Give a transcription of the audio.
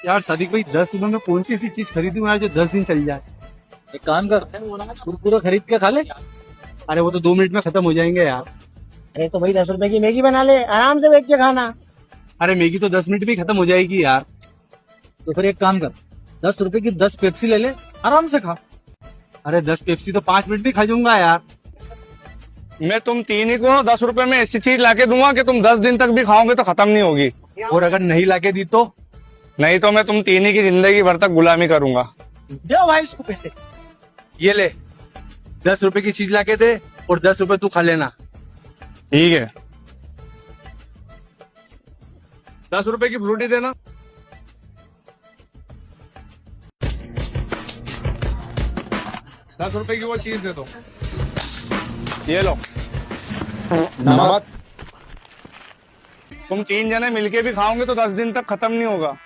यार सदीक भाई 10 रुपए में कौन सी ऐसी चीज खरीदूं यार जो 10 दिन चल जाए। एक काम कर, कुरकुरे खरीद के खा ले। अरे वो तो 2 मिनट में खत्म हो जाएंगे यार। अरे तो भाई 10 रुपए की मैगी बना ले, आराम से बैठ के खाना। अरे मैगी तो 10 मिनट में ही खत्म हो जाएगी यार। तो फिर एक काम कर, 10 रुपए की 10 पेप्सी ले ले, आराम से खा। अरे 10 पेप्सी तो 5 मिनट में खा जाऊंगा यार। मैं तुम तीन ही को 10 रुपए में ऐसी चीज लाके दूंगा कि तुम 10 दिन तक भी खाओगे तो खत्म नहीं होगी। और अगर नहीं लाके दी तो? नहीं तो मैं तुम तीन ही की जिंदगी भर तक गुलामी करूंगा। दो भाई उसको पैसे। ये ले 10 रुपए की चीज लाके दे और 10 रुपए तू खा लेना। ठीक है, 10 रुपए की फ्रूटी देना। ₹10 की वो चीज दे दो। ये लो नमक। तुम तीन जने मिलके भी खाओगे तो 10 दिन तक खत्म नहीं होगा।